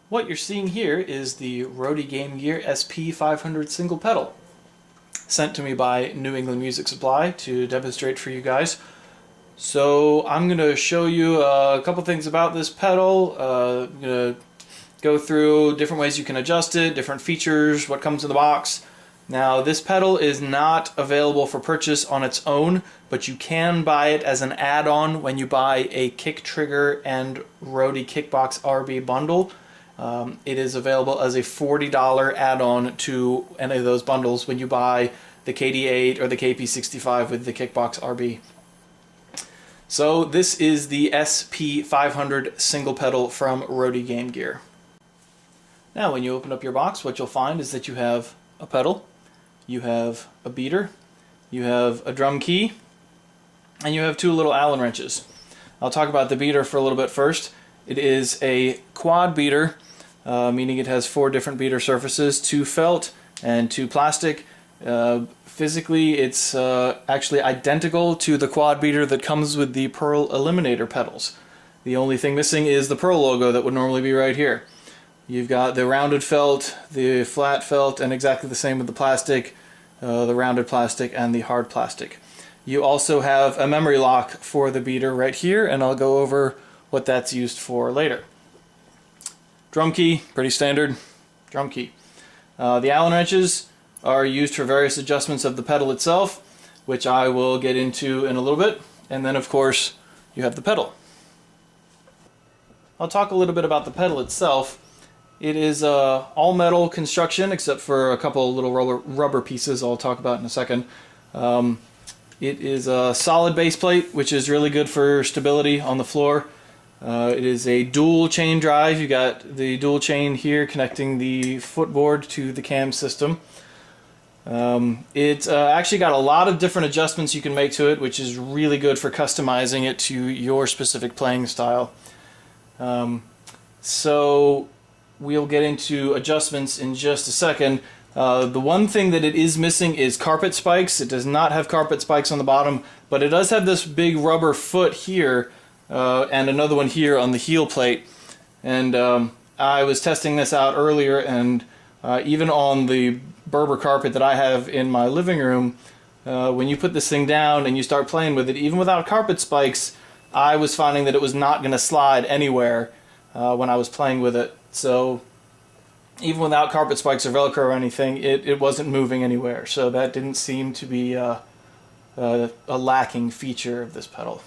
What you're seeing here is the Roadie Game Gear SP-500 Single Pedal, sent to me by New England Music Supply to demonstrate for you guys. So I'm going to show you a couple things about this pedal. I'm going to go through different ways you can adjust it, different features, what comes in the box. Now this pedal is not available for purchase on its own, but you can buy it as an add-on when you buy a kick trigger and Roadie Kick Box RB bundle. It is available as a $40 add-on to any of those bundles when you buy the KD8 or the KP65 with the Kickbox RB. So this is the SP-500 single pedal from Roadie Game Gear. Now when you open up your box, what you'll find is that you have a pedal, you have a beater, you have a drum key, and you have two little Allen wrenches. I'll talk about the beater for a little bit first. It is a quad beater, meaning it has 4 different beater surfaces, 2 felt and 2 plastic. Physically it's actually identical to the quad beater that comes with the Pearl Eliminator pedals. The only thing missing is the Pearl logo that would normally be right here. You've got the rounded felt, the flat felt, and exactly the same with the plastic, the rounded plastic and the hard plastic. You also have a memory lock for the beater right here, and I'll go over what that's used for later. Drum key, pretty standard drum key. The Allen wrenches are used for various adjustments of the pedal itself, which I will get into in a little bit. And then of course you have the pedal. I'll talk a little bit about the pedal itself. It is all metal construction except for a couple little rubber pieces I'll talk about in a second. It is a solid base plate, which is really good for stability on the floor. It is a dual chain drive. You got the dual chain here connecting the footboard to the cam system. It's actually got a lot of different adjustments you can make to it, which is really good for customizing it to your specific playing style. So we'll get into adjustments in just a second. The one thing that it is missing is carpet spikes. It does not have carpet spikes on the bottom, but it does have this big rubber foot here and another one here on the heel plate. And I was testing this out earlier, and even on the Berber carpet that I have in my living room, when you put this thing down and you start playing with it, even without carpet spikes, I was finding that it was not going to slide anywhere when I was playing with it. So even without carpet spikes or Velcro or anything, it wasn't moving anywhere. So that didn't seem to be a lacking feature of this pedal.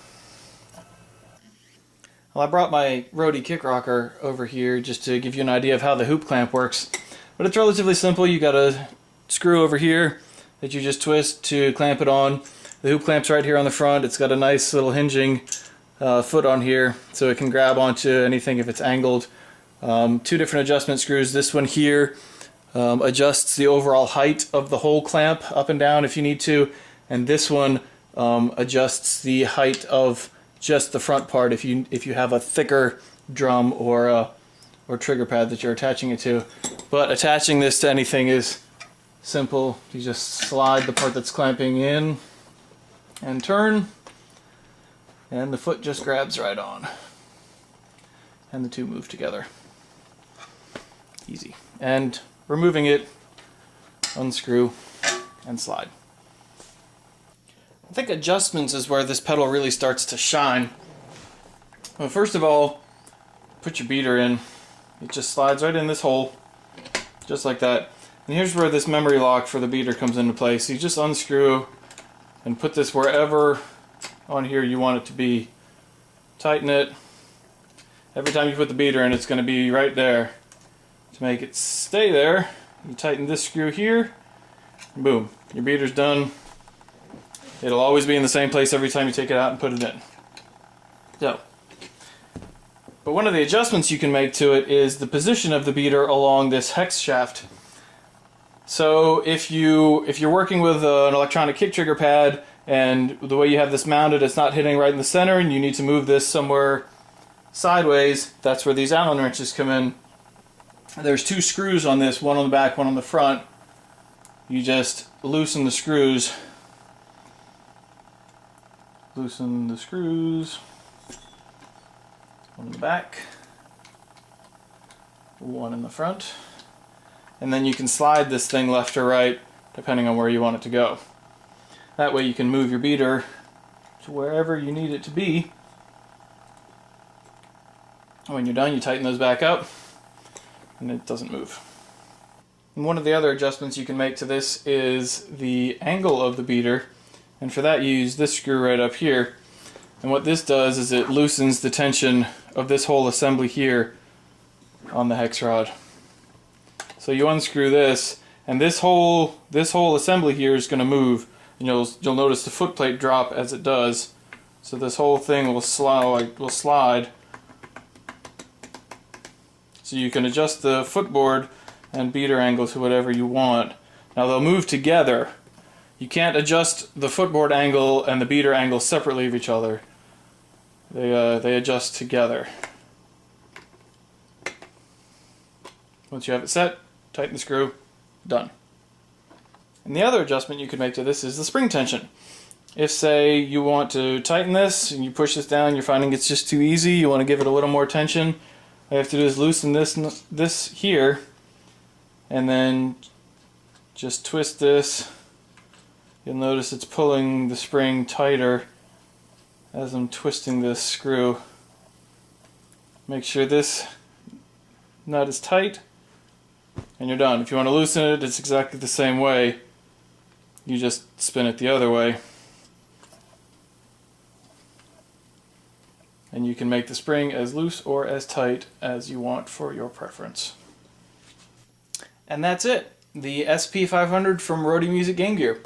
Well, I brought my Roadie kick rocker over here just to give you an idea of how the hoop clamp works. But it's relatively simple. You got a screw over here that you just twist to clamp it on. The hoop clamp's right here on the front. It's got a nice little hinging foot on here so it can grab onto anything if it's angled. 2 different adjustment screws. This one here adjusts the overall height of the whole clamp up and down if you need to, and this one adjusts the height of just the front part if you have a thicker drum or trigger pad that you're attaching it to. But attaching this to anything is simple. You just slide the part that's clamping in and turn, and the foot just grabs right on, and the two move together. Easy. And removing it, unscrew and slide. I think adjustments is where this pedal really starts to shine. Well, first of all, put your beater in. It just slides right in this hole, just like that. And here's where this memory lock for the beater comes into place. So you just unscrew and put this wherever on here you want it to be. Tighten it. Every time you put the beater in, it's going to be right there. To make it stay there, you tighten this screw here, and boom, your beater's done. It'll always be in the same place every time you take it out and put it in. So, but one of the adjustments you can make to it is the position of the beater along this hex shaft. So if you're working with an electronic kick trigger pad and the way you have this mounted, it's not hitting right in the center and you need to move this somewhere sideways, that's where these Allen wrenches come in. There's 2 screws on this, one on the back, one on the front. You just loosen the screws. Loosen the screws on the back. one in the front, and then you can slide this thing left or right depending on where you want it to go. That way you can move your beater to wherever you need it to be. When you're done, you tighten those back up and it doesn't move. And one of the other adjustments you can make to this is the angle of the beater, and for that you use this screw right up here. And what this does is it loosens the tension of this whole assembly here on the hex rod. So you unscrew this, and this whole assembly here is going to move, and you'll notice the foot plate drop as it does. So this whole thing will slide. So you can adjust the footboard and beater angle to whatever you want. Now they'll move together. You can't adjust the footboard angle and the beater angle separately of each other. They adjust together. Once you have it set, tighten the screw, done. And the other adjustment you could make to this is the spring tension. If, say, you want to tighten this and you push this down, you're finding it's just too easy, you want to give it a little more tension, all you have to do is loosen this here, and then just twist this. You'll notice it's pulling the spring tighter as I'm twisting this screw. Make sure this nut is tight, and you're done. If you want to loosen it, it's exactly the same way. You just spin it the other way. And you can make the spring as loose or as tight as you want for your preference. And that's it. The SP-500 from Roadie Music Game Gear.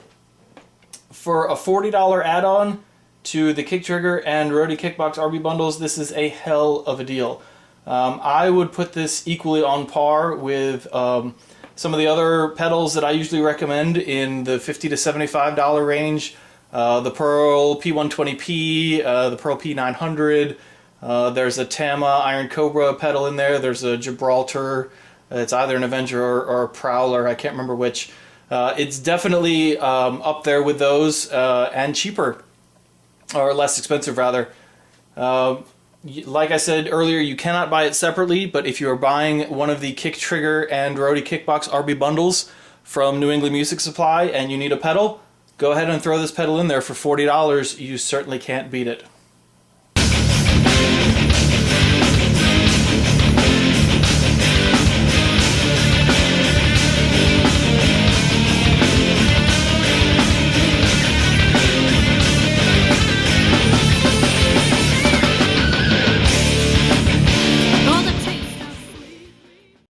For a $40 add-on to the Kick Trigger and Roadie Kick Box RB bundles, this is a hell of a deal. I would put this equally on par with some of the other pedals that I usually recommend in the $50 to $75 range. The Pearl P120P, the Pearl P900, there's a Tama Iron Cobra pedal in there, there's a Gibraltar, it's either an Avenger or a Prowler, I can't remember which. It's definitely up there with those and cheaper, or less expensive rather. Like I said earlier, you cannot buy it separately, but if you are buying one of the Kick Trigger and Roadie Kick Box RB bundles from New England Music Supply and you need a pedal, go ahead and throw this pedal in there for $40. You certainly can't beat it.